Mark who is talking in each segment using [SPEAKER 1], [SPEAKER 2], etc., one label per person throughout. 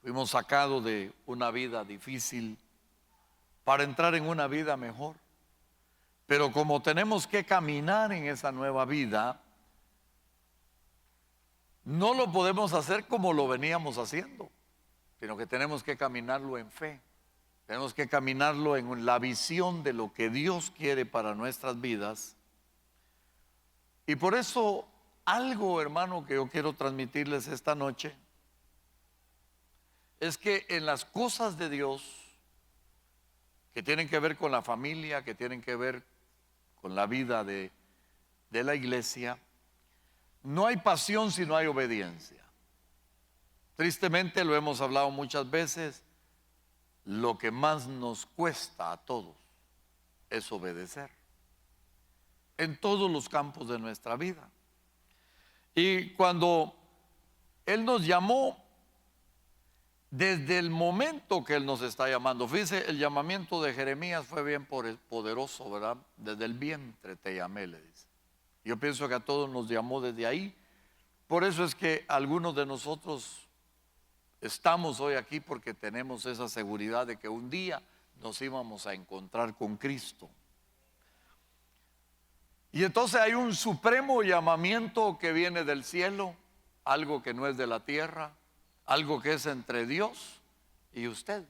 [SPEAKER 1] Fuimos sacados de una vida difícil para entrar en una vida mejor. Pero como tenemos que caminar en esa nueva vida, no lo podemos hacer como lo veníamos haciendo, sino que tenemos que caminarlo en fe. Tenemos que caminarlo en la visión de lo que Dios quiere para nuestras vidas. Y por eso algo, hermano, que yo quiero transmitirles esta noche es que en las cosas de Dios que tienen que ver con la familia, que tienen que ver con la vida de la iglesia, no hay pasión si no hay obediencia. Tristemente, lo hemos hablado muchas veces, lo que más nos cuesta a todos es obedecer en todos los campos de nuestra vida. Y cuando Él nos llamó, desde el momento que Él nos está llamando, fíjese, el llamamiento de Jeremías fue bien poderoso, ¿verdad? Desde el vientre te llamé, le dice. Yo pienso que a todos nos llamó desde ahí. Por eso es que algunos de nosotros estamos hoy aquí, porque tenemos esa seguridad de que un día nos íbamos a encontrar con Cristo. Y entonces hay un supremo llamamiento que viene del cielo, algo que no es de la tierra, algo que es entre Dios y usted.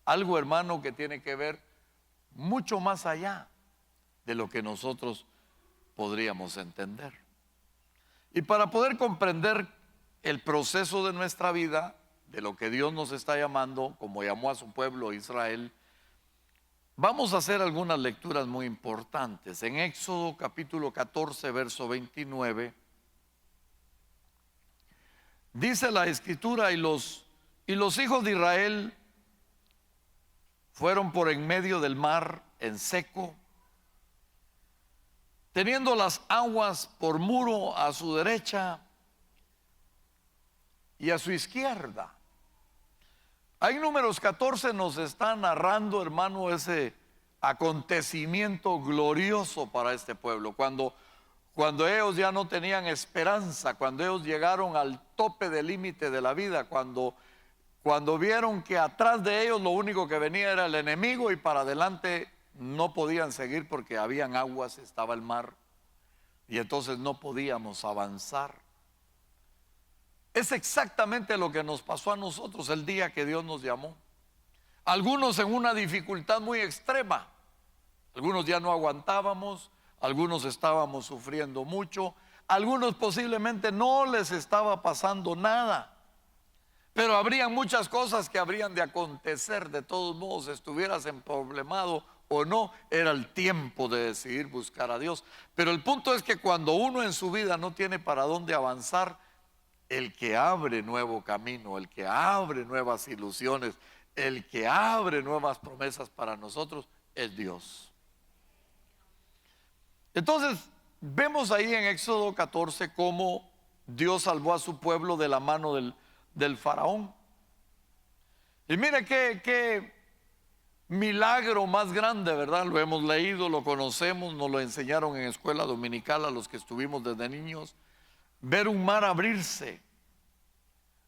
[SPEAKER 1] Algo, hermano, que tiene que ver mucho más allá de lo que nosotros podríamos entender. Y para poder comprender el proceso de nuestra vida, de lo que Dios nos está llamando, como llamó a su pueblo Israel, vamos a hacer algunas lecturas muy importantes. En Éxodo capítulo 14, verso 29, dice la escritura: y los hijos de Israel fueron por en medio del mar en seco, teniendo las aguas por muro a su derecha y a su izquierda. Ahí en Números 14 nos está narrando, hermano, ese acontecimiento glorioso para este pueblo. Cuando ellos ya no tenían esperanza, cuando ellos llegaron al tope del límite de la vida, cuando vieron que atrás de ellos lo único que venía era el enemigo y para adelante no podían seguir porque habían aguas, estaba el mar y entonces no podíamos avanzar. Es exactamente lo que nos pasó a nosotros el día que Dios nos llamó. Algunos en una dificultad muy extrema, algunos ya no aguantábamos, algunos estábamos sufriendo mucho, algunos posiblemente no les estaba pasando nada. Pero habrían muchas cosas que habrían de acontecer. De todos modos, estuvieras emproblemado o no, era el tiempo de decidir buscar a Dios. Pero el punto es que cuando uno en su vida no tiene para dónde avanzar, el que abre nuevo camino, el que abre nuevas ilusiones, el que abre nuevas promesas para nosotros es Dios. Entonces, vemos ahí en Éxodo 14 cómo Dios salvó a su pueblo de la mano del faraón. Y mire qué milagro más grande, ¿verdad? Lo hemos leído, lo conocemos, nos lo enseñaron en escuela dominical a los que estuvimos desde niños. Ver un mar abrirse.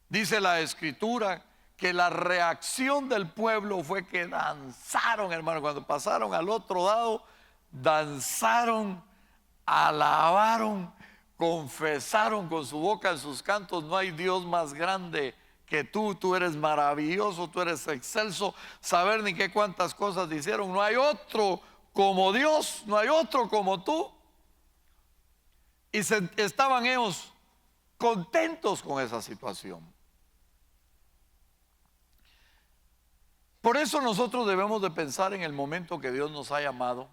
[SPEAKER 1] Dice la escritura que la reacción del pueblo fue que danzaron, hermano. Cuando pasaron al otro lado, danzaron, alabaron, confesaron con su boca en sus cantos: no hay Dios más grande que tú eres maravilloso, tú eres excelso. Saber ni qué cuántas cosas hicieron. No hay otro como Dios, no hay otro como tú. Y estaban ellos contentos con esa situación. Por eso nosotros debemos de pensar en el momento que Dios nos ha llamado.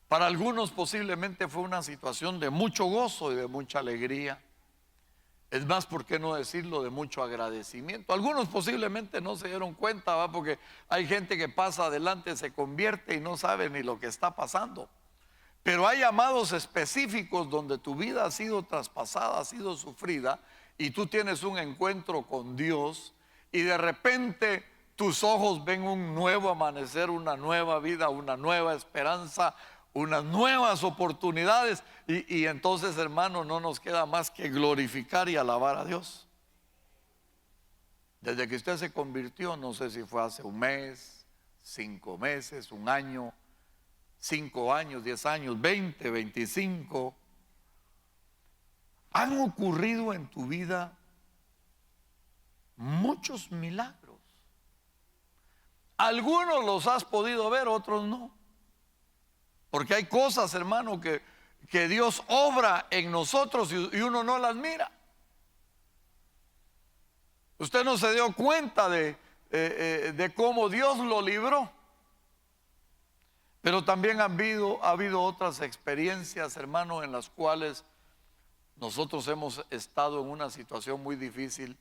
[SPEAKER 1] Para algunos posiblemente fue una situación de mucho gozo y de mucha alegría. Es más, ¿por qué no decirlo?, de mucho agradecimiento. Algunos posiblemente no se dieron cuenta, ¿va? Porque hay gente que pasa adelante, se convierte y no sabe ni lo que está pasando. Pero hay llamados específicos donde tu vida ha sido traspasada, ha sido sufrida, y tú tienes un encuentro con Dios y de repente tus ojos ven un nuevo amanecer, una nueva vida, una nueva esperanza, unas nuevas oportunidades, y entonces, hermano, no nos queda más que glorificar y alabar a Dios. Desde que usted se convirtió, no sé si fue hace un mes, 5 meses, un año, 5 años, 10 años, 20, 25, han ocurrido en tu vida muchos milagros. Algunos los has podido ver, otros no. Porque hay cosas, hermano, que Dios obra en nosotros y uno no las mira. Usted no se dio cuenta de cómo Dios lo libró. Pero también ha habido otras experiencias, hermano, en las cuales nosotros hemos estado en una situación muy difícil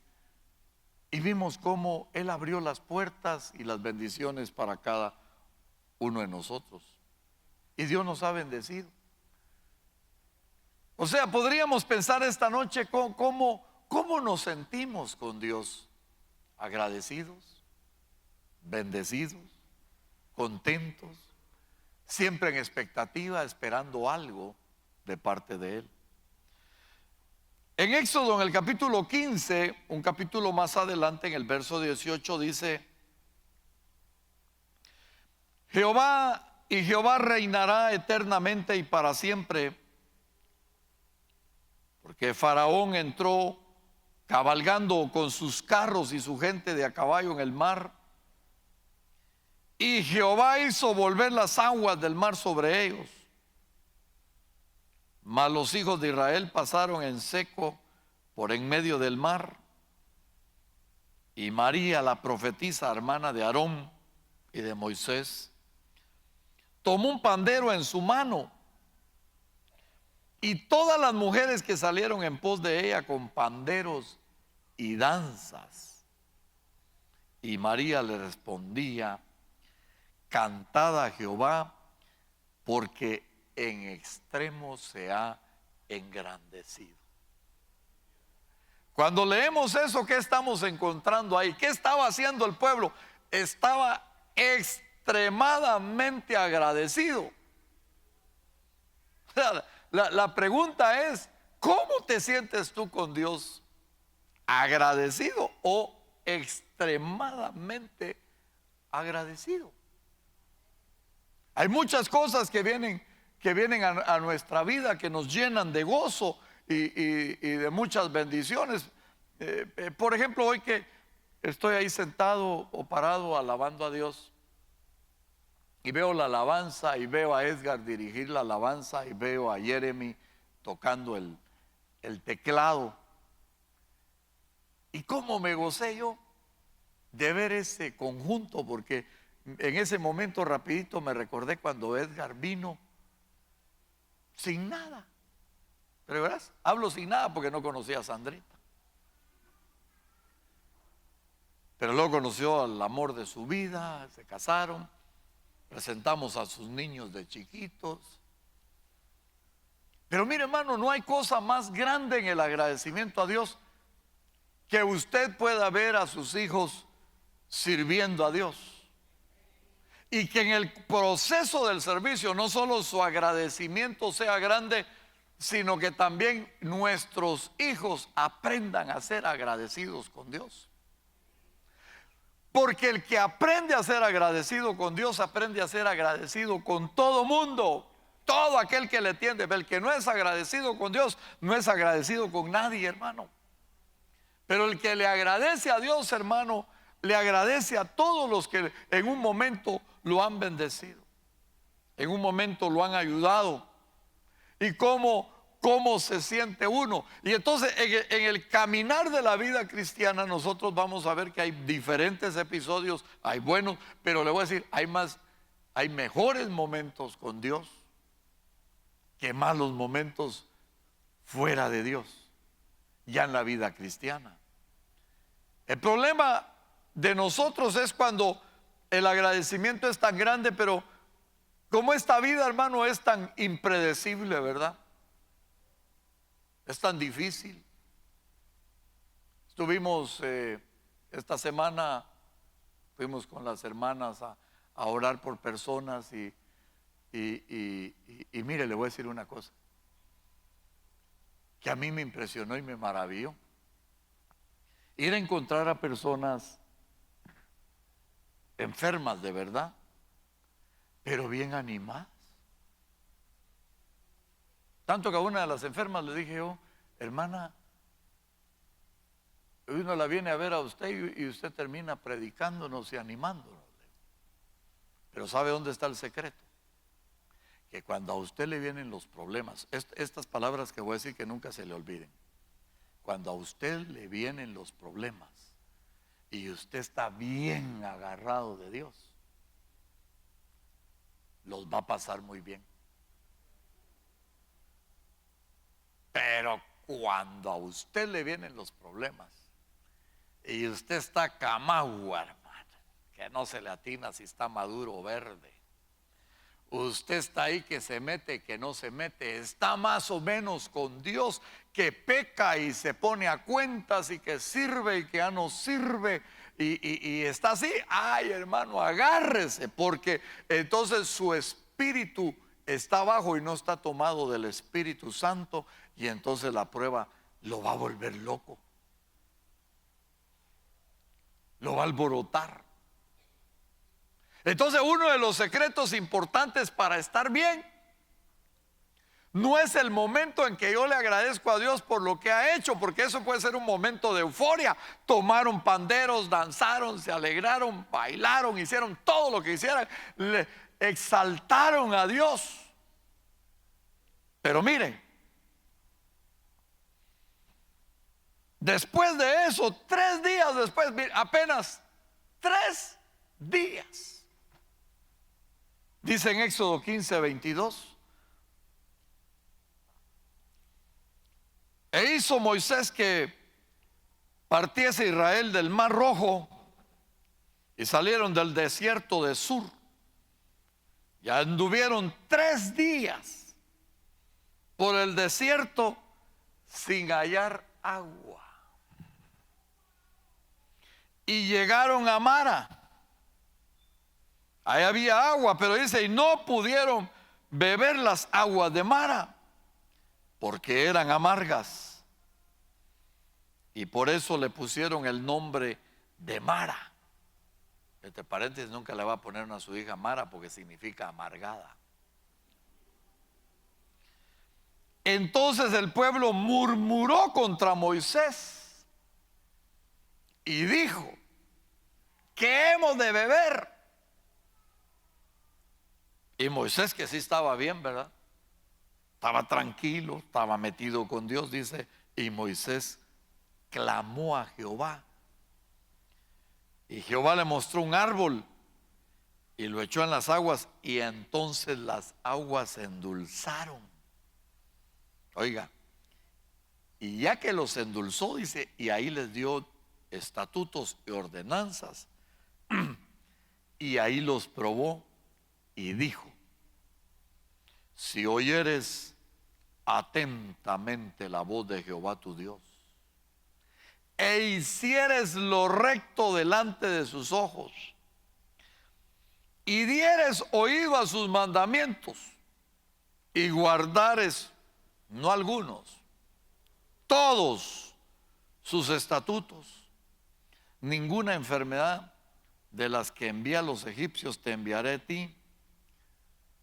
[SPEAKER 1] y vimos cómo Él abrió las puertas y las bendiciones para cada uno de nosotros. Y Dios nos ha bendecido. O sea, podríamos pensar esta noche cómo nos sentimos con Dios. Agradecidos, bendecidos, contentos, siempre en expectativa, esperando algo de parte de Él. En Éxodo, en el capítulo 15, un capítulo más adelante, en el verso 18, dice: Jehová reinará eternamente y para siempre, porque Faraón entró cabalgando con sus carros y su gente de a caballo en el mar, y Jehová hizo volver las aguas del mar sobre ellos. Mas los hijos de Israel pasaron en seco por en medio del mar. Y María, la profetisa, hermana de Aarón y de Moisés, tomó un pandero en su mano, y todas las mujeres que salieron en pos de ella con panderos y danzas. Y María le respondía: cantad a Jehová, porque en extremo se ha engrandecido. Cuando leemos eso, ¿qué estamos encontrando ahí? ¿Qué estaba haciendo el pueblo? Estaba extremadamente agradecido. La pregunta es: ¿cómo te sientes tú con Dios? ¿Agradecido o extremadamente agradecido? Hay muchas cosas que vienen a nuestra vida, que nos llenan de gozo y de muchas bendiciones. Por ejemplo, hoy que estoy ahí sentado o parado alabando a Dios, y veo la alabanza, y veo a Edgar dirigir la alabanza, y veo a Jeremy tocando el teclado, y cómo me gocé yo de ver ese conjunto, porque en ese momento rapidito me recordé cuando Edgar vino sin nada. Pero verás, hablo sin nada porque no conocía a Sandrita, pero luego conoció al amor de su vida, se casaron, presentamos a sus niños de chiquitos. Pero mire, hermano, no hay cosa más grande en el agradecimiento a Dios que usted pueda ver a sus hijos sirviendo a Dios, y que en el proceso del servicio no solo su agradecimiento sea grande, sino que también nuestros hijos aprendan a ser agradecidos con Dios. Porque el que aprende a ser agradecido con Dios, aprende a ser agradecido con todo mundo. Todo aquel que le tiende. El que no es agradecido con Dios, no es agradecido con nadie, hermano. Pero el que le agradece a Dios, hermano, le agradece a todos los que en un momento lo han bendecido, en un momento lo han ayudado. Y cómo se siente uno. Y entonces en el caminar de la vida cristiana, nosotros vamos a ver que hay diferentes episodios, hay buenos, pero le voy a decir, hay mejores momentos con Dios que malos momentos fuera de Dios, ya en la vida cristiana. El problema de nosotros es cuando el agradecimiento es tan grande, pero como esta vida, hermano, es tan impredecible, ¿verdad? Es tan difícil. Estuvimos esta semana, fuimos con las hermanas a orar por personas y mire, le voy a decir una cosa que a mí me impresionó y me maravilló. Ir a encontrar a personas enfermas de verdad, pero bien animadas. Tanto que a una de las enfermas le dije yo: hermana, uno la viene a ver a usted y usted termina predicándonos y animándonos. Pero ¿sabe dónde está el secreto? Que cuando a usted le vienen los problemas, estas palabras que voy a decir que nunca se le olviden. Cuando a usted le vienen los problemas y usted está bien agarrado de Dios, los va a pasar muy bien. Pero cuando a usted le vienen los problemas y usted está camagua, hermano, que no se le atina si está maduro o verde, usted está ahí que se mete, que no se mete, está más o menos con Dios, que peca y se pone a cuentas, y que sirve y que ya no sirve, y está así. Ay, hermano, agárrese, porque entonces su espíritu está bajo y no está tomado del Espíritu Santo, y entonces la prueba lo va a volver loco, lo va a alborotar. Entonces, uno de los secretos importantes para estar bien no es el momento en que yo le agradezco a Dios por lo que ha hecho, porque eso puede ser un momento de euforia. Tomaron panderos, danzaron, se alegraron, bailaron, hicieron todo lo que hicieran, le exaltaron a Dios. Pero miren, después de eso, 3 días después, apenas 3 días, dice en Éxodo 15:22, e hizo Moisés que partiese Israel del Mar Rojo, y salieron del desierto de Sur, y anduvieron 3 días por el desierto sin hallar agua, y llegaron a Mara. Ahí había agua, pero dice, y no pudieron beber las aguas de Mara, porque eran amargas, y por eso le pusieron el nombre de Mara. Entre paréntesis, nunca le va a poner a su hija Mara, porque significa amargada. Entonces el pueblo murmuró contra Moisés y dijo: ¿qué hemos de beber? Y Moisés, que sí estaba bien, ¿verdad? Estaba tranquilo, estaba metido con Dios, dice, y Moisés clamó a Jehová. Y Jehová le mostró un árbol y lo echó en las aguas, y entonces las aguas se endulzaron. Oiga, y ya que los endulzó, dice, y ahí les dio estatutos y ordenanzas, y ahí los probó, y dijo: si oyeres atentamente la voz de Jehová tu Dios, e hicieres lo recto delante de sus ojos, y dieres oído a sus mandamientos, y guardares, no algunos, todos sus estatutos, ninguna enfermedad de las que envía a los egipcios te enviaré a ti,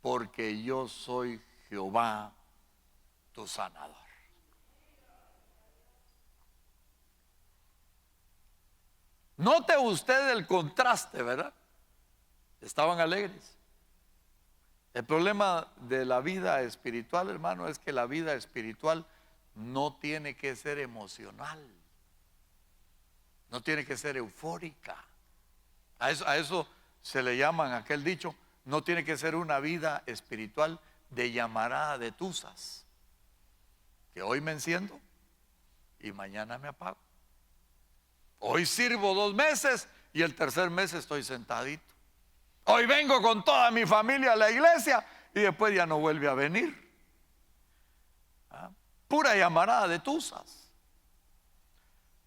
[SPEAKER 1] porque yo soy Jehová tu sanador. Note usted el contraste, ¿verdad? Estaban alegres. El problema de la vida espiritual, hermano, es que la vida espiritual no tiene que ser emocional, no tiene que ser eufórica. A eso se le llaman, aquel dicho, no tiene que ser una vida espiritual de llamarada de tuzas, que hoy me enciendo y mañana me apago. Hoy sirvo 2 meses y el tercer mes estoy sentadito. Hoy vengo con toda mi familia a la iglesia y después ya no vuelve a venir. Pura llamarada de tuzas.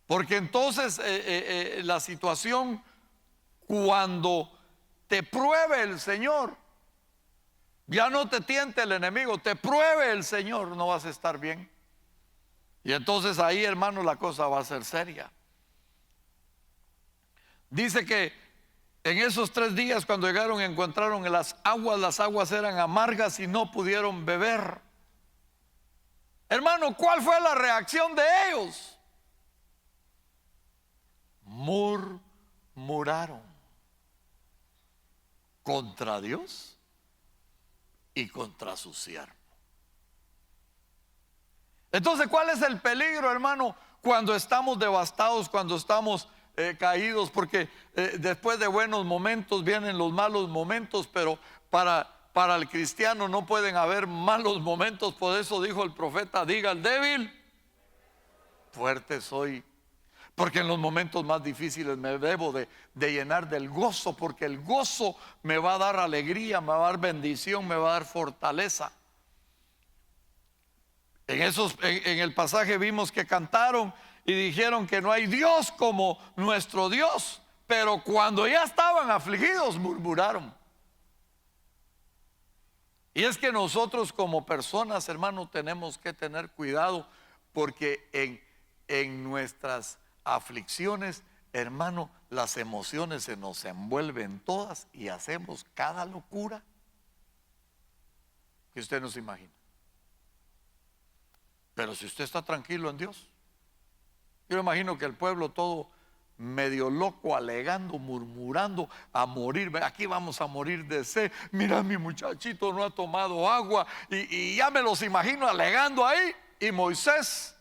[SPEAKER 1] Porque entonces la situación, cuando te pruebe el Señor, ya no te tiente el enemigo, te pruebe el Señor, no vas a estar bien. Y entonces ahí, hermano, la cosa va a ser seria. Dice que en esos 3 días cuando llegaron encontraron las aguas eran amargas y no pudieron beber. Hermano, ¿cuál fue la reacción de ellos? Murmuraron contra Dios y contra su siervo. Entonces, ¿cuál es el peligro, hermano, cuando estamos devastados, cuando estamos caídos? Porque después de buenos momentos vienen los malos momentos, pero para el cristiano no pueden haber malos momentos. Por eso dijo el profeta: diga al débil, fuerte soy. Porque en los momentos más difíciles me debo de llenar del gozo, porque el gozo me va a dar alegría, me va a dar bendición, me va a dar fortaleza. En el pasaje vimos que cantaron y dijeron que no hay Dios como nuestro Dios, pero cuando ya estaban afligidos murmuraron. Y es que nosotros como personas, hermano, tenemos que tener cuidado, porque en nuestras aflicciones, hermano, las emociones se nos envuelven todas y hacemos cada locura que usted no se imagina. Pero si usted está tranquilo en Dios, yo imagino que el pueblo todo medio loco, alegando, murmurando, a morir. Aquí vamos a morir de sed. Mira, mi muchachito no ha tomado agua. Y ya me los imagino alegando ahí. Y Moisés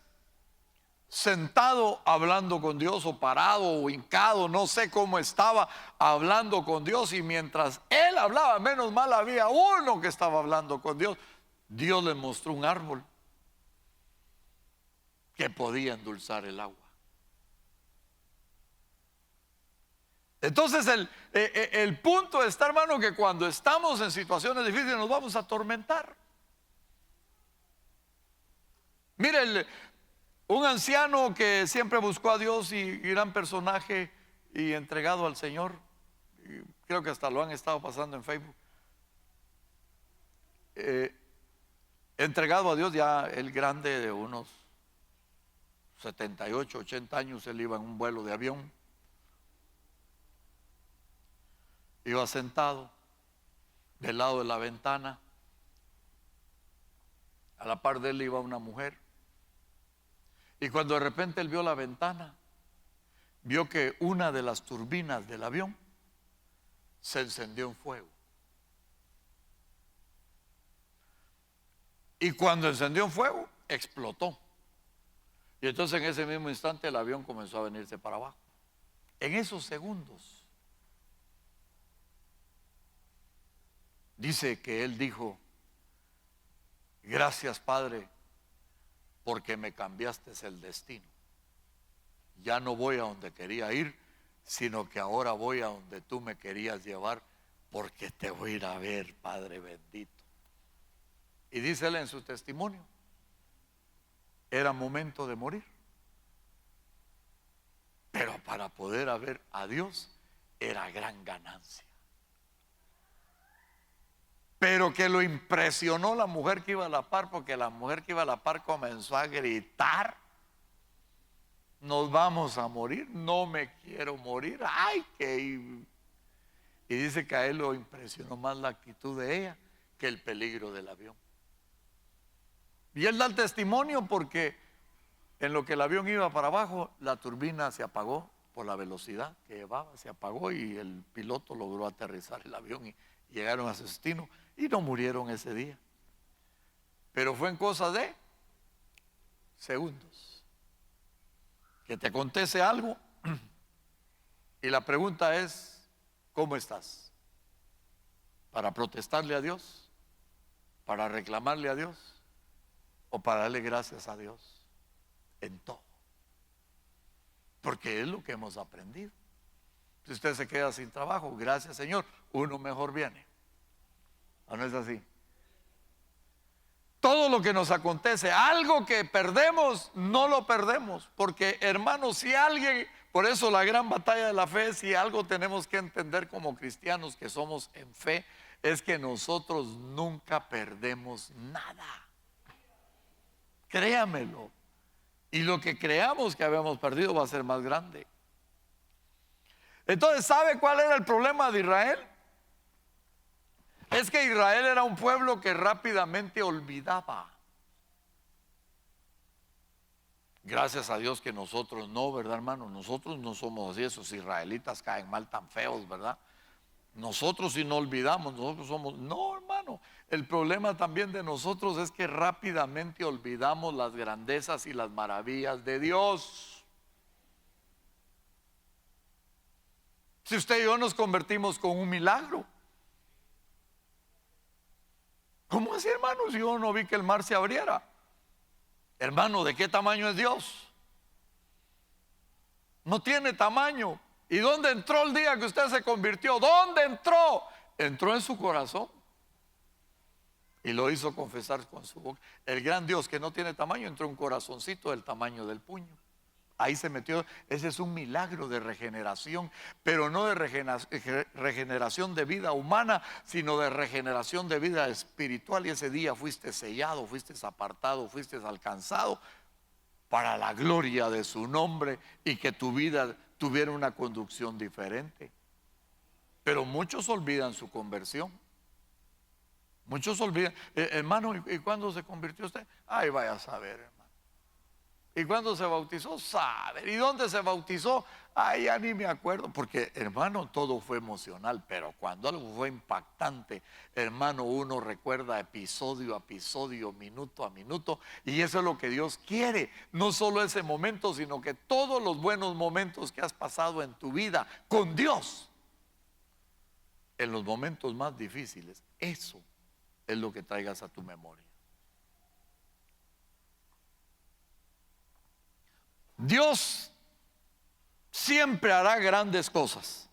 [SPEAKER 1] sentado hablando con Dios, o parado o hincado, no sé cómo estaba hablando con Dios. Y mientras él hablaba, menos mal había uno que estaba hablando con Dios. Dios le mostró un árbol que podía endulzar el agua. Entonces el punto está, hermano, que cuando estamos en situaciones difíciles nos vamos a atormentar. Mire, un anciano que siempre buscó a Dios y gran personaje y entregado al Señor, y creo que hasta lo han estado pasando en Facebook, entregado a Dios, ya el grande de unos 78, 80 años, él iba en un vuelo de avión, iba sentado del lado de la ventana, a la par de él iba una mujer, y cuando de repente él vio la ventana, vio que una de las turbinas del avión se encendió en fuego. Y cuando encendió en fuego, explotó. Y entonces en ese mismo instante el avión comenzó a venirse para abajo. En esos segundos, dice que él dijo: gracias, Padre, porque me cambiaste el destino. Ya no voy a donde quería ir, sino que ahora voy a donde tú me querías llevar, porque te voy a ir a ver, Padre bendito. Y dice él en su testimonio: era momento de morir, pero para poder ver a Dios era gran ganancia. Pero que lo impresionó la mujer que iba a la par, porque la mujer que iba a la par comenzó a gritar: nos vamos a morir, no me quiero morir, ay, que... Y dice que a él lo impresionó más la actitud de ella que el peligro del avión. Y él da el testimonio porque en lo que el avión iba para abajo, la turbina se apagó por la velocidad que llevaba, se apagó, y el piloto logró aterrizar el avión y llegaron a su destino y no murieron ese día. Pero fue en cosa de segundos que te acontece algo y la pregunta es: ¿cómo estás? ¿Para protestarle a Dios? ¿Para reclamarle a Dios? ¿O para darle gracias a Dios en todo? Porque es lo que hemos aprendido. Si usted se queda sin trabajo, gracias, Señor, uno mejor viene. ¿O no es así? Todo lo que nos acontece, algo que perdemos, no lo perdemos. Porque, hermanos, si alguien, por eso la gran batalla de la fe, si algo tenemos que entender como cristianos que somos en fe, es que nosotros nunca perdemos nada. Créamelo. Y lo que creamos que habíamos perdido va a ser más grande. Entonces, ¿sabe cuál era el problema de Israel? Es que Israel era un pueblo que rápidamente olvidaba. Gracias a Dios que nosotros no, ¿verdad, hermano? Nosotros no somos así. Esos israelitas caen mal tan feos, ¿verdad? Nosotros si no olvidamos, nosotros somos... No, hermano, el problema también de nosotros es que rápidamente olvidamos las grandezas y las maravillas de Dios. Si usted y yo nos convertimos con un milagro. ¿Cómo así, hermano? Si yo no vi que el mar se abriera. Hermano, ¿de qué tamaño es Dios? No tiene tamaño. ¿Y dónde entró el día que usted se convirtió? ¿Dónde entró? Entró en su corazón y lo hizo confesar con su boca. El gran Dios que no tiene tamaño entró en un corazoncito del tamaño del puño. Ahí se metió. Ese es un milagro de regeneración, pero no de regeneración de vida humana, sino de regeneración de vida espiritual. Y ese día fuiste sellado, fuiste apartado, fuiste alcanzado para la gloria de su nombre y que tu vida tuviera una conducción diferente. Pero muchos olvidan su conversión. Muchos olvidan, hermano, ¿y cuándo se convirtió usted? Ay, vaya a saber, hermano. ¿Y cuándo se bautizó? Saber. ¿Y dónde se bautizó? Ay, ya ni me acuerdo. Porque, hermano, todo fue emocional. Pero cuando algo fue impactante, hermano, uno recuerda episodio a episodio, minuto a minuto. Y eso es lo que Dios quiere. No solo ese momento, sino que todos los buenos momentos que has pasado en tu vida con Dios, en los momentos más difíciles, eso es lo que traigas a tu memoria. Dios siempre hará grandes cosas.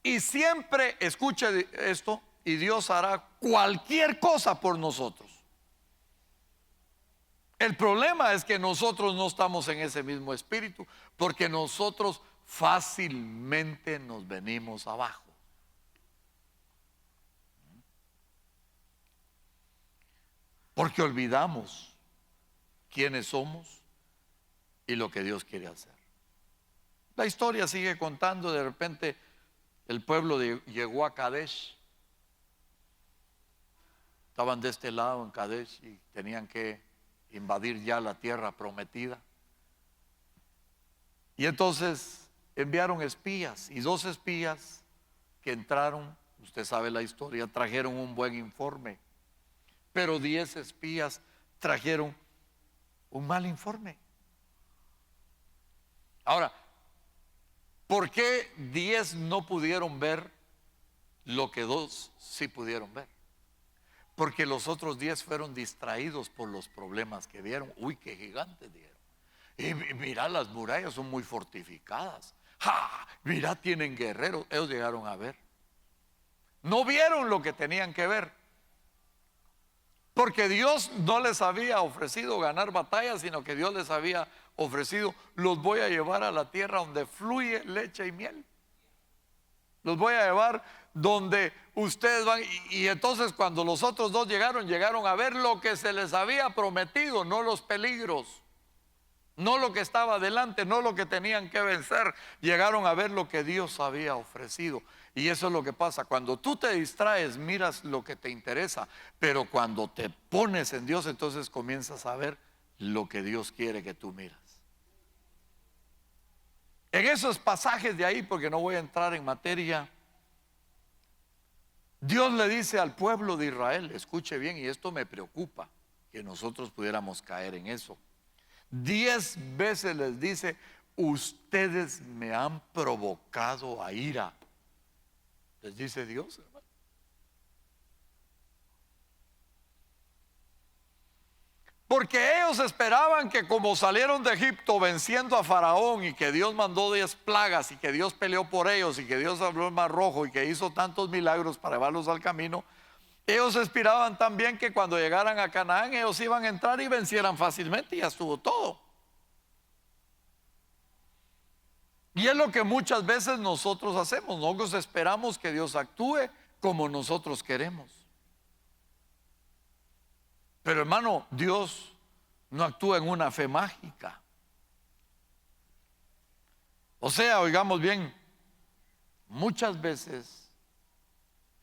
[SPEAKER 1] Y siempre, escuche esto, y Dios hará cualquier cosa por nosotros. El problema es que nosotros no estamos en ese mismo espíritu, porque nosotros fácilmente nos venimos abajo. Porque olvidamos quiénes somos y lo que Dios quiere hacer. La historia sigue contando. De repente el pueblo llegó a Kadesh. Estaban de este lado en Kadesh y tenían que invadir ya la tierra prometida. Y entonces enviaron espías, y 2 espías que entraron, usted sabe la historia, trajeron un buen informe. Pero 10 espías trajeron un mal informe. Ahora, ¿por qué 10 no pudieron ver lo que 2 sí pudieron ver? Porque los otros 10 fueron distraídos por los problemas que vieron. Uy, qué gigantes dieron. Y mira, las murallas son muy fortificadas. ¡Ja! Mira, tienen guerreros. Ellos llegaron a ver. No vieron lo que tenían que ver. Porque Dios no les había ofrecido ganar batallas, sino que Dios les había ofrecido: los voy a llevar a la tierra donde fluye leche y miel. Los voy a llevar donde ustedes van. Y entonces cuando los otros 2 llegaron a ver lo que se les había prometido, no los peligros, no lo que estaba delante, no lo que tenían que vencer. Llegaron a ver lo que Dios había ofrecido. Y eso es lo que pasa. Cuando tú te distraes, miras lo que te interesa. Pero cuando te pones en Dios, entonces comienzas a ver lo que Dios quiere que tú miras. En esos pasajes de ahí, porque no voy a entrar en materia, Dios le dice al pueblo de Israel, escuche bien, y esto me preocupa, que nosotros pudiéramos caer en eso. 10 veces les dice: ustedes me han provocado a ira. Les dice Dios, hermano. Porque ellos esperaban que, como salieron de Egipto venciendo a Faraón, y que Dios mandó 10 plagas, y que Dios peleó por ellos, y que Dios abrió el mar rojo, y que hizo tantos milagros para llevarlos al camino, ellos esperaban también que cuando llegaran a Canaán ellos iban a entrar y vencieran fácilmente, y ya estuvo todo. Y es lo que muchas veces nosotros hacemos. Nosotros esperamos que Dios actúe como nosotros queremos. Pero, hermano, Dios no actúa en una fe mágica. O sea, oigamos bien, muchas veces,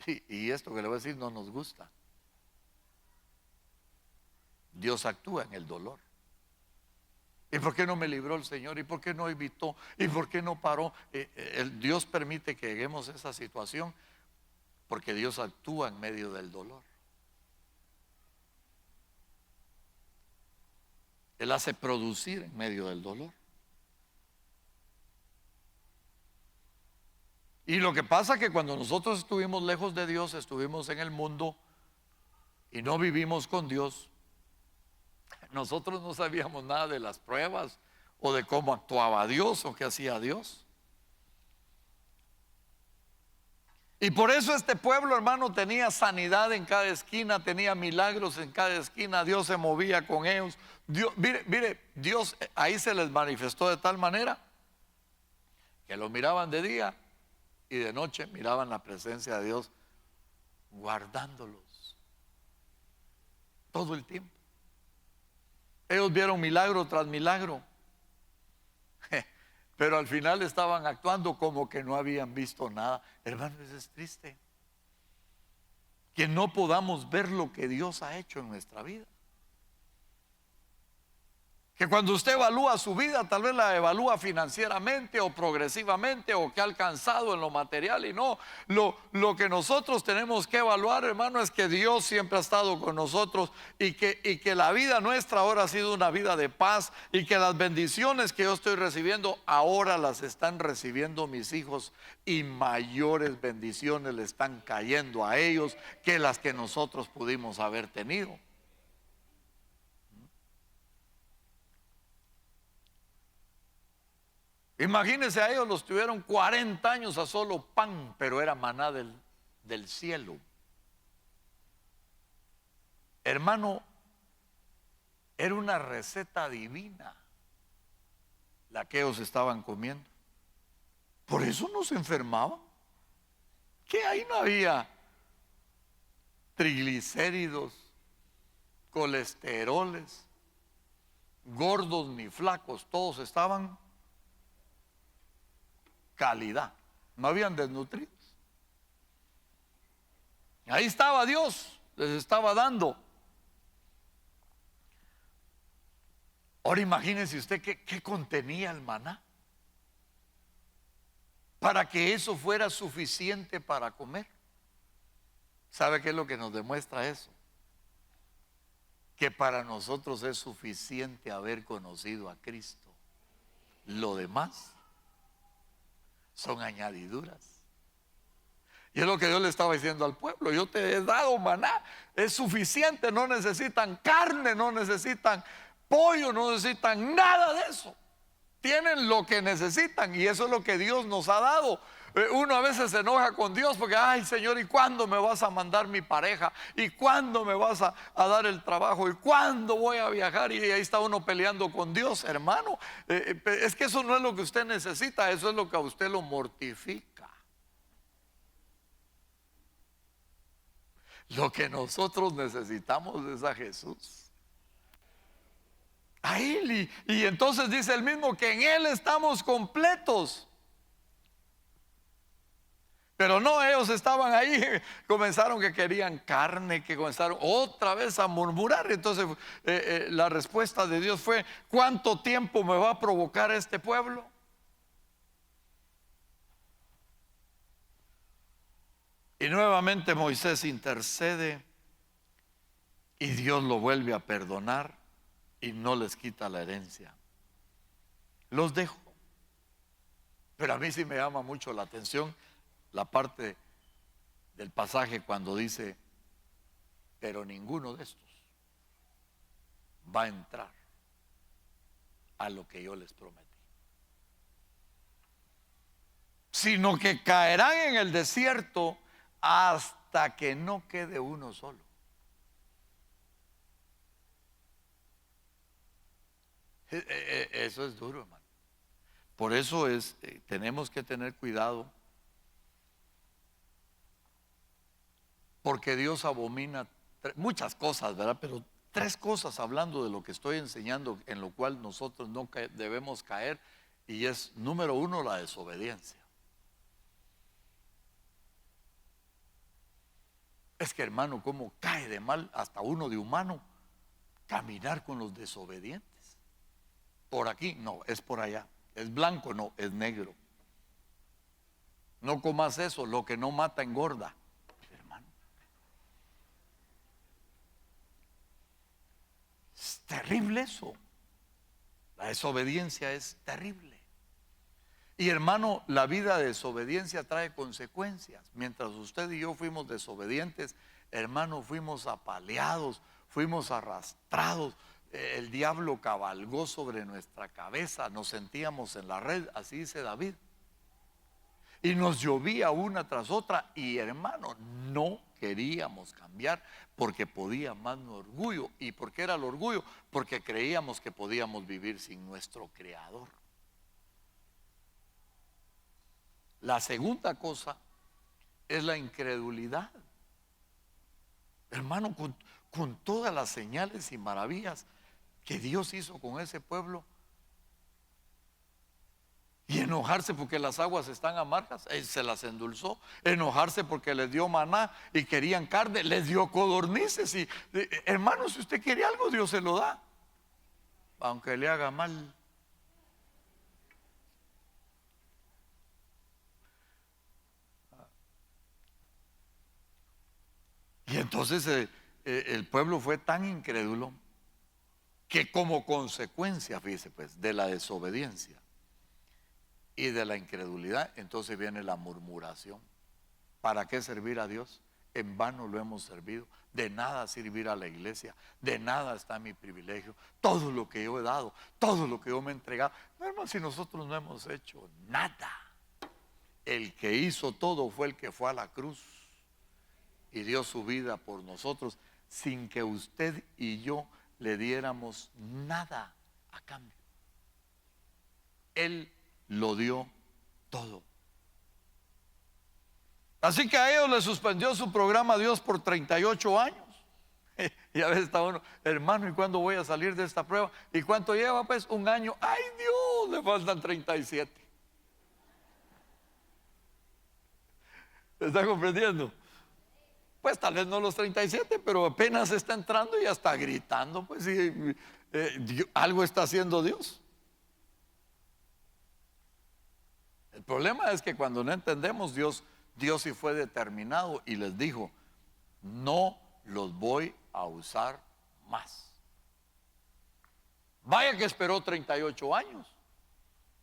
[SPEAKER 1] y esto que le voy a decir no nos gusta, Dios actúa en el dolor. ¿Y por qué no me libró el Señor? ¿Y por qué no evitó? ¿Y por qué no paró? Dios permite que lleguemos a esa situación porque Dios actúa en medio del dolor. Él hace producir en medio del dolor. Y lo que pasa es que cuando nosotros estuvimos lejos de Dios, estuvimos en el mundo y no vivimos con Dios, nosotros no sabíamos nada de las pruebas o de cómo actuaba Dios o qué hacía Dios. Y por eso este pueblo, hermano, tenía sanidad en cada esquina, tenía milagros en cada esquina, Dios se movía con ellos. Dios, mire, Dios ahí se les manifestó de tal manera que lo miraban de día y de noche miraban la presencia de Dios guardándolos todo el tiempo. Ellos vieron milagro tras milagro, pero al final estaban actuando como que no habían visto nada. Hermano, eso es triste, que no podamos ver lo que Dios ha hecho en nuestra vida. Que cuando usted evalúa su vida, tal vez la evalúa financieramente o progresivamente o que ha alcanzado en lo material, y no, lo que nosotros tenemos que evaluar, hermano, es que Dios siempre ha estado con nosotros y que la vida nuestra ahora ha sido una vida de paz y que las bendiciones que yo estoy recibiendo ahora las están recibiendo mis hijos y mayores bendiciones le están cayendo a ellos que las que nosotros pudimos haber tenido. Imagínense, a ellos los tuvieron 40 años a solo pan, pero era maná del cielo. Hermano, era una receta divina la que ellos estaban comiendo. Por eso no se enfermaban. Que ahí no había triglicéridos, colesteroles, gordos ni flacos, todos estaban calidad, no habían desnutridos. Ahí estaba Dios, les estaba dando. Ahora imagínense usted qué contenía el maná para que eso fuera suficiente para comer. ¿Sabe qué es lo que nos demuestra eso? Que para nosotros es suficiente haber conocido a Cristo. Lo demás son añadiduras. Y es lo que Dios le estaba diciendo al pueblo: yo te he dado maná, es suficiente, no necesitan carne, no necesitan pollo, no necesitan nada de eso. Tienen lo que necesitan y eso es lo que Dios nos ha dado. Uno a veces se enoja con Dios porque, ay Señor, ¿y cuándo me vas a mandar mi pareja? ¿Y cuándo me vas a dar el trabajo? ¿Y cuándo voy a viajar? Y ahí está uno peleando con Dios, hermano. Es que eso no es lo que usted necesita, eso es lo que a usted lo mortifica. Lo que nosotros necesitamos es a Jesús, a Él, y entonces dice el mismo que en Él estamos completos. Pero no, ellos estaban ahí, comenzaron que querían carne, que comenzaron otra vez a murmurar. Entonces la respuesta de Dios fue: ¿cuánto tiempo me va a provocar este pueblo? Y nuevamente Moisés intercede y Dios lo vuelve a perdonar y no les quita la herencia. Los dejo. Pero a mí sí me llama mucho la atención la parte del pasaje cuando dice: pero ninguno de estos va a entrar a lo que yo les prometí, sino que caerán en el desierto hasta que no quede uno solo. Eso es duro, hermano. Por eso tenemos que tener cuidado, porque Dios abomina muchas cosas, ¿verdad? Pero 3 cosas, hablando de lo que estoy enseñando, en lo cual nosotros no debemos caer, Y es número uno la desobediencia. Es que, hermano, cómo cae de mal hasta uno de humano caminar con los desobedientes. Por aquí, no, es por allá. Es blanco, no, es negro. No comas eso, lo que no mata engorda. Hermano, es terrible eso. La desobediencia es terrible. Y hermano, la vida de desobediencia trae consecuencias. Mientras usted y yo fuimos desobedientes, hermano, fuimos apaleados, fuimos arrastrados. El diablo cabalgó sobre nuestra cabeza, nos sentíamos en la red, así dice David. Y nos llovía una tras otra y hermano, no queríamos cambiar porque podía más nuestro orgullo. ¿Y por qué era el orgullo? Porque creíamos que podíamos vivir sin nuestro Creador. La segunda cosa es la incredulidad. Hermano, con todas las señales y maravillas que Dios hizo con ese pueblo, y enojarse porque las aguas están amargas, se las endulzó. Enojarse porque les dio maná y querían carne, les dio codornices. Y hermano, si usted quiere algo, Dios se lo da, aunque le haga mal. Y entonces el pueblo fue tan incrédulo que como consecuencia, fíjese pues, de la desobediencia y de la incredulidad, entonces viene la murmuración. ¿Para qué servir a Dios? En vano lo hemos servido. De nada servir a la iglesia. De nada está mi privilegio. Todo lo que yo he dado, todo lo que yo me he entregado. No, hermano, si nosotros no hemos hecho nada. El que hizo todo fue el que fue a la cruz y dio su vida por nosotros sin que usted y yo le diéramos nada a cambio. Él lo dio todo. Así que a ellos les suspendió su programa Dios por 38 años. Y a veces está uno, hermano, ¿y cuándo voy a salir de esta prueba? ¿Y cuánto lleva? Pues un año. ¡Ay Dios! Le faltan 37. ¿Está comprendiendo? Pues tal vez no los 37, pero apenas está entrando y ya está gritando. Pues sí, algo está haciendo Dios. El problema es que cuando no entendemos, Dios sí fue determinado y les dijo: no los voy a usar más. Vaya que esperó 38 años,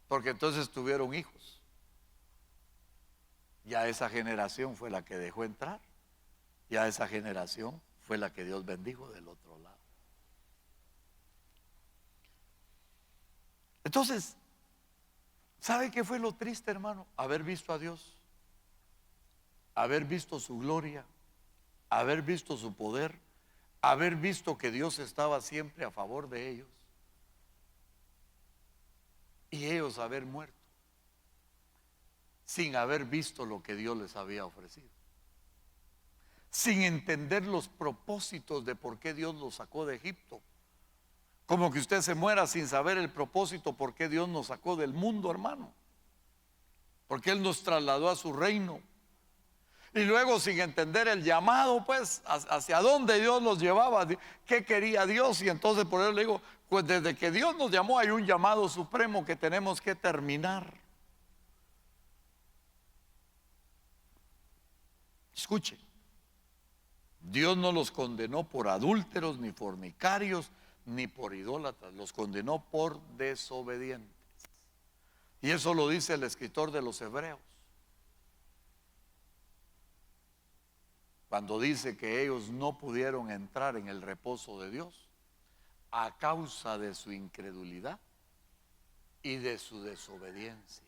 [SPEAKER 1] porque entonces tuvieron hijos. Ya esa generación fue la que dejó entrar. Ya esa generación fue la que Dios bendijo del otro lado. Entonces, ¿sabe qué fue lo triste, hermano? Haber visto a Dios, haber visto su gloria, haber visto su poder, haber visto que Dios estaba siempre a favor de ellos y ellos haber muerto sin haber visto lo que Dios les había ofrecido, sin entender los propósitos de por qué Dios los sacó de Egipto. Como que usted se muera sin saber el propósito por qué Dios nos sacó del mundo, hermano, porque Él nos trasladó a su reino. Y luego sin entender el llamado, pues, hacia dónde Dios nos llevaba, qué quería Dios. Y entonces por eso le digo, pues desde que Dios nos llamó hay un llamado supremo que tenemos que terminar. Escuche, Dios no los condenó por adúlteros, ni fornicarios, ni por idólatras, los condenó por desobedientes. Y eso lo dice el escritor de los Hebreos, cuando dice que ellos no pudieron entrar en el reposo de Dios a causa de su incredulidad y de su desobediencia.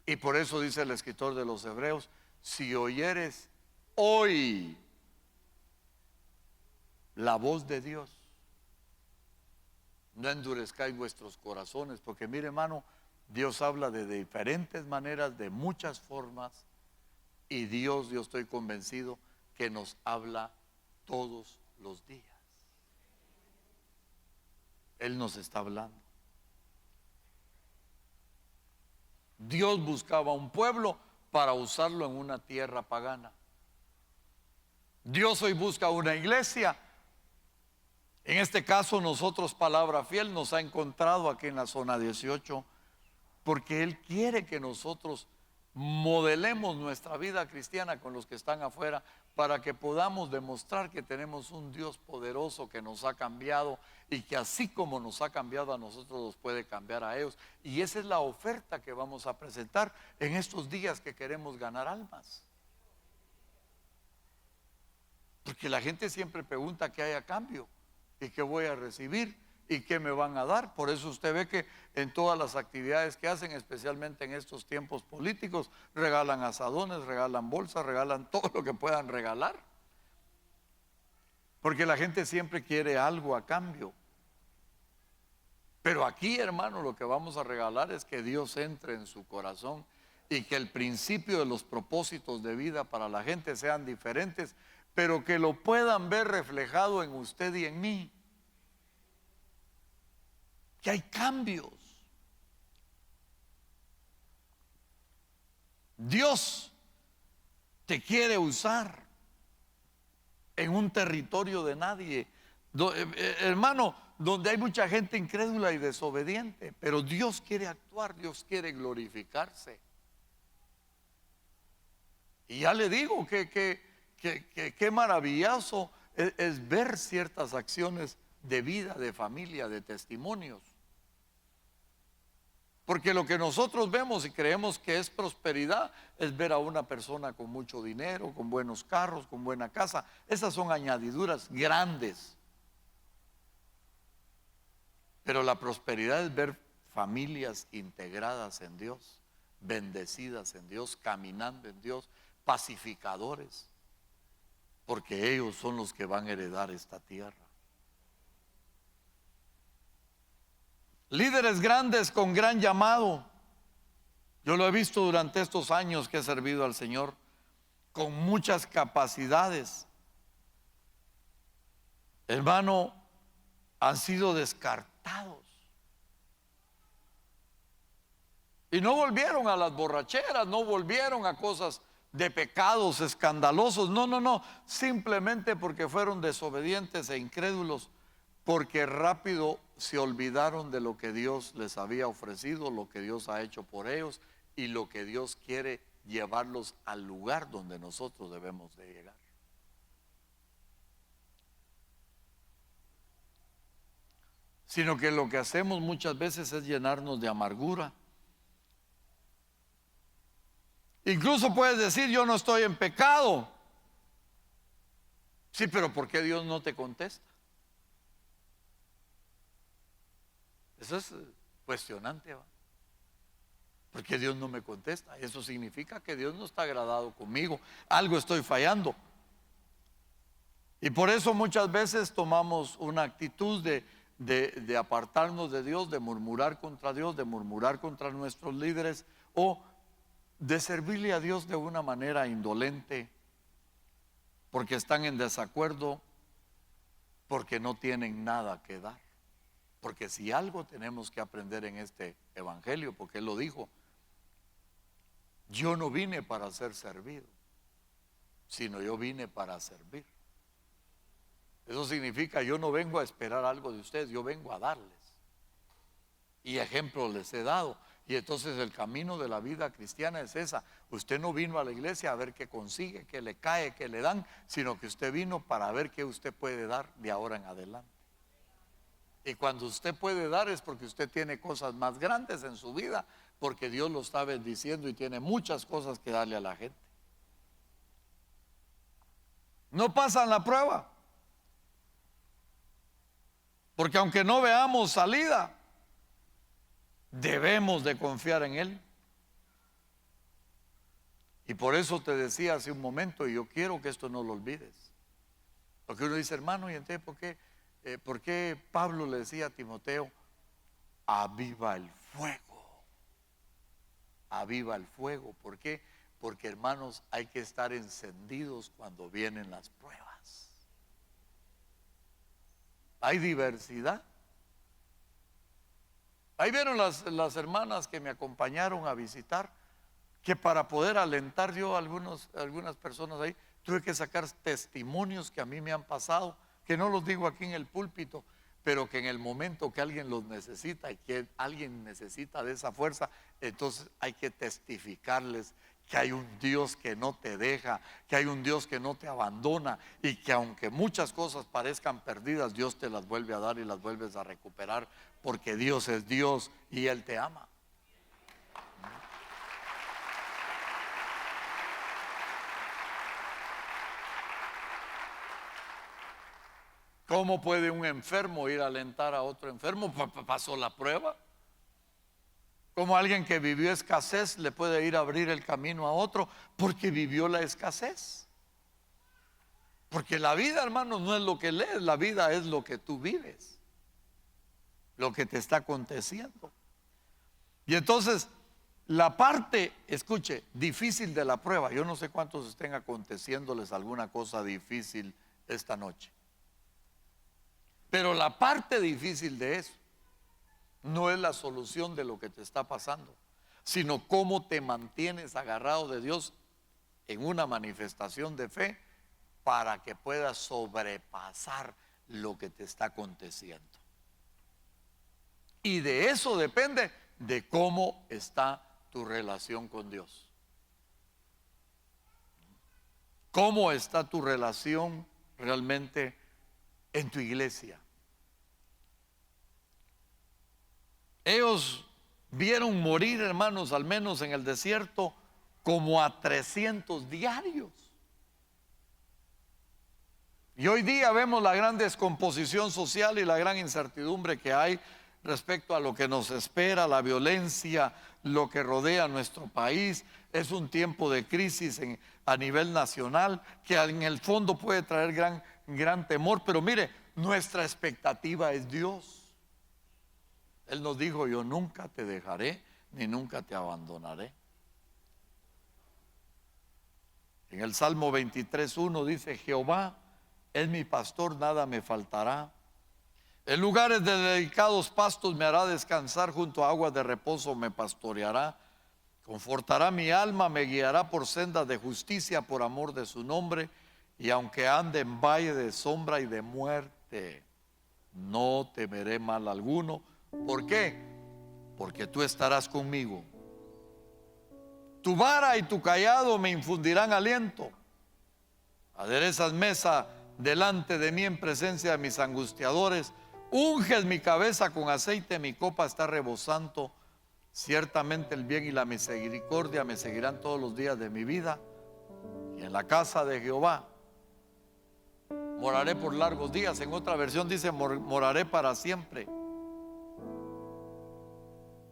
[SPEAKER 1] Y por eso dice el escritor de los Hebreos: si oyeres hoy la voz de Dios, no endurezcáis vuestros corazones. Porque mire, hermano, Dios habla de diferentes maneras, de muchas formas. Y Dios, yo estoy convencido que nos habla todos los días. Él nos está hablando. Dios buscaba un pueblo para usarlo en una tierra pagana. Dios hoy busca una iglesia. En este caso nosotros, Palabra Fiel, nos ha encontrado aquí en la zona 18 porque Él quiere que nosotros modelemos nuestra vida cristiana con los que están afuera para que podamos demostrar que tenemos un Dios poderoso que nos ha cambiado y que así como nos ha cambiado a nosotros nos puede cambiar a ellos. Y esa es la oferta que vamos a presentar en estos días que queremos ganar almas. Porque la gente siempre pregunta qué hay a cambio y qué voy a recibir y qué me van a dar. Por eso usted ve que en todas las actividades que hacen, especialmente en estos tiempos políticos, regalan asadones, regalan bolsas, regalan todo lo que puedan regalar. Porque la gente siempre quiere algo a cambio. Pero aquí, hermano, lo que vamos a regalar es que Dios entre en su corazón y que el principio de los propósitos de vida para la gente sean diferentes, pero que lo puedan ver reflejado en usted y en mí. Que hay cambios. Dios te quiere usar en un territorio de nadie, hermano, donde hay mucha gente incrédula y desobediente, pero Dios quiere actuar, Dios quiere glorificarse. Y ya le digo que maravilloso es ver ciertas acciones de vida, de familia, de testimonios. Porque lo que nosotros vemos y creemos que es prosperidad es ver a una persona con mucho dinero, con buenos carros, con buena casa. Esas son añadiduras grandes. Pero la prosperidad es ver familias integradas en Dios, bendecidas en Dios, caminando en Dios, pacificadores, porque ellos son los que van a heredar esta tierra. Líderes grandes con gran llamado. Yo lo he visto durante estos años que he servido al Señor, con muchas capacidades. Hermano, han sido descartados. Y no volvieron a las borracheras, no volvieron a cosas de pecados escandalosos. No, no, no. Simplemente porque fueron desobedientes e incrédulos. Porque rápido se olvidaron de lo que Dios les había ofrecido, lo que Dios ha hecho por ellos y lo que Dios quiere llevarlos al lugar donde nosotros debemos de llegar. Sino que lo que hacemos muchas veces es llenarnos de amargura. Incluso puedes decir, yo no estoy en pecado. Sí, pero ¿por qué Dios no te contesta? Eso es cuestionante, ¿va? Porque Dios no me contesta. Eso significa que Dios no está agradado conmigo. Algo estoy fallando. Y por eso muchas veces tomamos una actitud de apartarnos de Dios, de murmurar contra Dios, de murmurar contra nuestros líderes o de servirle a Dios de una manera indolente, porque están en desacuerdo, porque no tienen nada que dar. Porque si algo tenemos que aprender en este evangelio, porque Él lo dijo, yo no vine para ser servido, sino yo vine para servir. Eso significa, yo no vengo a esperar algo de ustedes, yo vengo a darles. Y ejemplos les he dado. Y entonces el camino de la vida cristiana es esa. Usted no vino a la iglesia a ver qué consigue, qué le cae, qué le dan, sino que usted vino para ver qué usted puede dar de ahora en adelante. Y cuando usted puede dar es porque usted tiene cosas más grandes en su vida, porque Dios lo está bendiciendo y tiene muchas cosas que darle a la gente. No pasan la prueba, porque aunque no veamos salida, debemos de confiar en Él. Y por eso te decía hace un momento, y yo quiero que esto no lo olvides, porque uno dice, hermano, ¿y entonces por qué Pablo le decía a Timoteo, aviva el fuego? Aviva el fuego. ¿Por qué? Porque, hermanos, hay que estar encendidos cuando vienen las pruebas. Hay diversidad. Ahí vieron las hermanas que me acompañaron a visitar, que para poder alentar yo a algunas personas ahí, tuve que sacar testimonios que a mí me han pasado, que no los digo aquí en el púlpito, pero que en el momento que alguien los necesita y que alguien necesita de esa fuerza, entonces hay que testificarles que hay un Dios que no te deja, que hay un Dios que no te abandona y que aunque muchas cosas parezcan perdidas, Dios te las vuelve a dar y las vuelves a recuperar, porque Dios es Dios y Él te ama. ¿Cómo puede un enfermo ir a alentar a otro enfermo? Pasó la prueba. ¿Cómo alguien que vivió escasez le puede ir a abrir el camino a otro? Porque vivió la escasez. Porque la vida, hermanos, no es lo que lees, la vida es lo que tú vives, lo que te está aconteciendo. Y entonces, la parte, escuche, difícil de la prueba, yo no sé cuántos estén aconteciéndoles alguna cosa difícil esta noche. Pero la parte difícil de eso no es la solución de lo que te está pasando, sino cómo te mantienes agarrado de Dios en una manifestación de fe para que puedas sobrepasar lo que te está aconteciendo. Y de eso depende de cómo está tu relación con Dios. ¿Cómo está tu relación realmente en tu iglesia? Ellos vieron morir, hermanos, al menos en el desierto, como a 300 diarios. Y hoy día vemos la gran descomposición social y la gran incertidumbre que hay respecto a lo que nos espera, la violencia, lo que rodea a nuestro país. Es un tiempo de crisis a nivel nacional que en el fondo puede traer gran temor. Pero mire, nuestra expectativa es Dios. Él nos dijo: yo nunca te dejaré ni nunca te abandonaré. En el Salmo 23:1 dice: Jehová es mi pastor, nada me faltará. En lugares de delicados pastos me hará descansar, junto a aguas de reposo me pastoreará. Confortará mi alma, me guiará por sendas de justicia por amor de su nombre. Y aunque ande en valle de sombra y de muerte, no temeré mal alguno. ¿Por qué? Porque tú estarás conmigo. Tu vara y tu cayado me infundirán aliento. Aderezas mesa delante de mí en presencia de mis angustiadores. Unges mi cabeza con aceite, mi copa está rebosando. Ciertamente el bien y la misericordia me seguirán todos los días de mi vida. Y en la casa de Jehová moraré por largos días. En otra versión dice: moraré para siempre.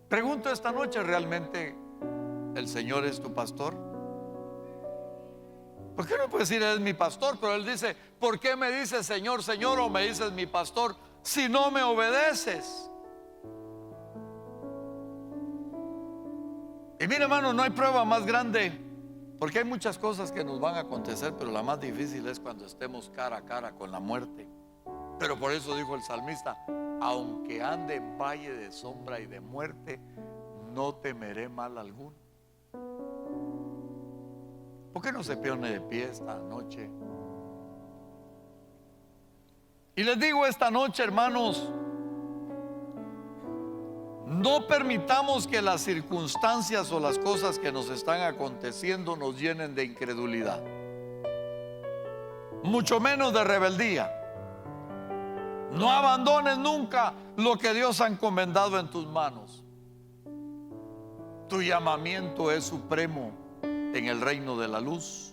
[SPEAKER 1] Pregunto esta noche: ¿realmente el Señor es tu pastor? ¿Por qué no puede decir Él es mi pastor? Pero Él dice: ¿por qué me dices Señor, Señor, o me dices mi pastor, si no me obedeces? Y mire, hermano, no hay prueba más grande, porque hay muchas cosas que nos van a acontecer, pero la más difícil es cuando estemos cara a cara con la muerte. Pero por eso dijo el salmista: aunque ande en valle de sombra y de muerte, no temeré mal alguno. ¿Por qué no se pone de pie esta noche? Y les digo esta noche, hermanos, no permitamos que las circunstancias o las cosas que nos están aconteciendo nos llenen de incredulidad, mucho menos de rebeldía. No abandones nunca lo que Dios ha encomendado en tus manos. Tu llamamiento es supremo en el reino de la luz.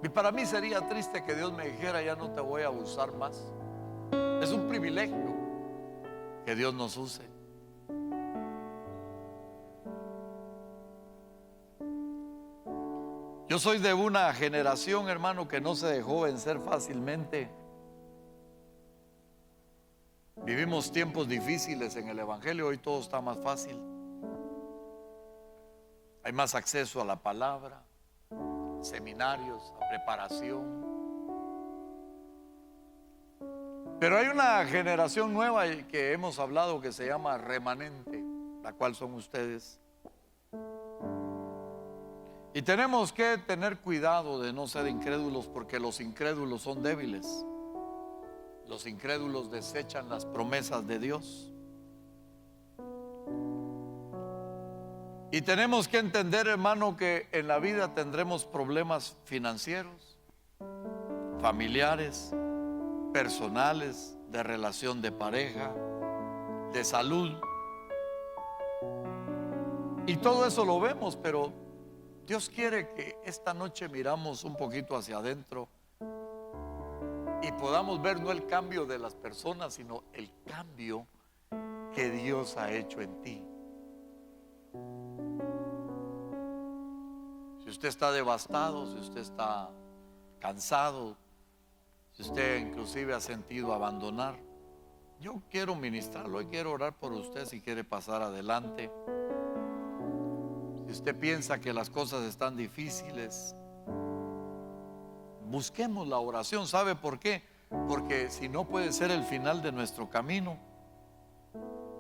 [SPEAKER 1] Y para mí sería triste que Dios me dijera: ya no te voy a usar más. Es un privilegio que Dios nos use. Yo soy de una generación, hermano, que no se dejó vencer fácilmente. Vivimos tiempos difíciles en el evangelio. Hoy todo está más fácil. Hay más acceso a la palabra, seminarios, a preparación. Pero hay una generación nueva que hemos hablado que se llama remanente, la cual son ustedes. Y tenemos que tener cuidado de no ser incrédulos, porque los incrédulos son débiles. Los incrédulos desechan las promesas de Dios. Y tenemos que entender, hermano, que en la vida tendremos problemas financieros, familiares, personales, de relación de pareja, de salud. Y todo eso lo vemos, pero Dios quiere que esta noche miramos un poquito hacia adentro y podamos ver no el cambio de las personas, sino el cambio que Dios ha hecho en ti. Si usted está devastado, si usted está cansado, si usted inclusive ha sentido abandonar, yo quiero ministrarlo y quiero orar por usted si quiere pasar adelante. Si usted piensa que las cosas están difíciles, busquemos la oración. ¿Sabe por qué? Porque si no, puede ser el final de nuestro camino.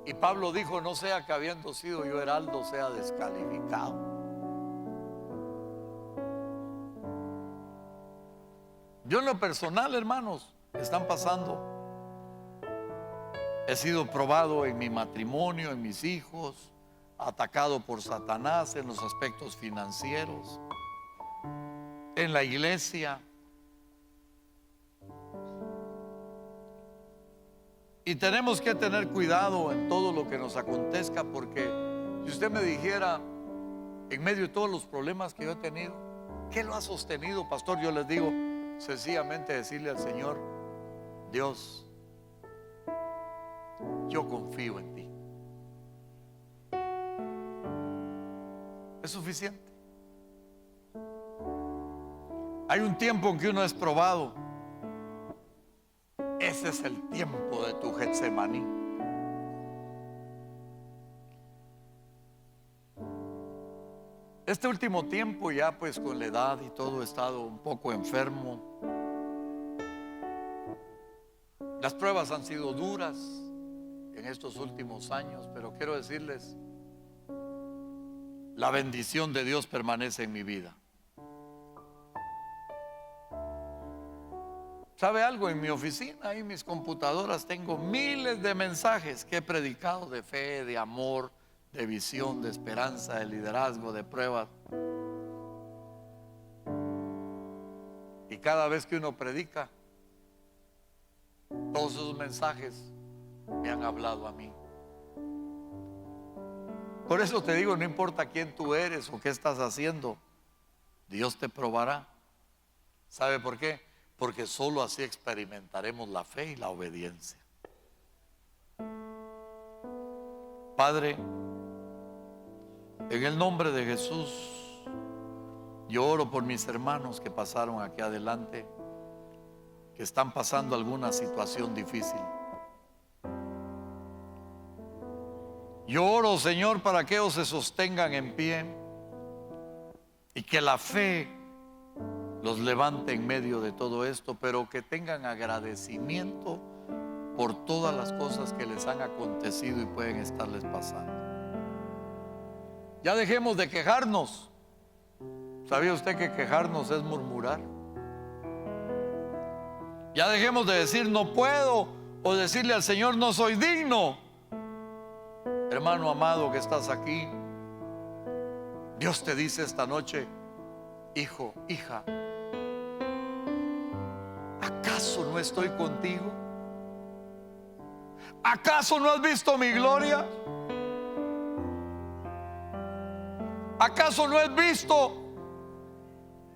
[SPEAKER 1] Y Pablo dijo: no sea que habiendo sido yo heraldo sea descalificado. Yo en lo personal, hermanos, están pasando. He sido probado en mi matrimonio, en mis hijos, atacado por Satanás en los aspectos financieros, en la iglesia. Y tenemos que tener cuidado en todo lo que nos acontezca, porque si usted me dijera, en medio de todos los problemas que yo he tenido, ¿qué lo ha sostenido, pastor? Yo les digo, sencillamente decirle al Señor: Dios, yo confío en ti. Es suficiente. Hay un tiempo en que uno es probado. Ese es el tiempo de tu Getsemaní. Este último tiempo, ya pues con la edad y todo, he estado un poco enfermo. Las pruebas han sido duras en estos últimos años, pero quiero decirles, la bendición de Dios permanece en mi vida. ¿Sabe algo? En mi oficina, ahí en mis computadoras, tengo miles de mensajes que he predicado de fe, de amor, de visión, de esperanza, de liderazgo, de pruebas. Y cada vez que uno predica, todos esos mensajes me han hablado a mí. Por eso te digo, no importa quién tú eres o qué estás haciendo, Dios te probará. ¿Sabe por qué? Porque solo así experimentaremos la fe y la obediencia. Padre, en el nombre de Jesús, yo oro por mis hermanos que pasaron aquí adelante, que están pasando alguna situación difícil. Yo oro, Señor, para que ellos se sostengan en pie y que la fe los levante en medio de todo esto, pero que tengan agradecimiento por todas las cosas que les han acontecido y pueden estarles pasando. Ya dejemos de quejarnos. ¿Sabía usted que quejarnos es murmurar? Ya dejemos de decir no puedo, o decirle al Señor no soy digno. Hermano amado que estás aquí, Dios te dice esta noche: hijo, hija, ¿acaso no estoy contigo? ¿Acaso no has visto mi gloria? ¿Acaso no has visto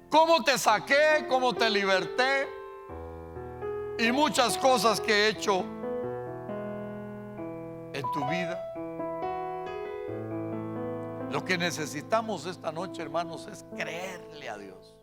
[SPEAKER 1] cómo te saqué, cómo te liberté y muchas cosas que he hecho en tu vida? Lo que necesitamos esta noche, hermanos, es creerle a Dios.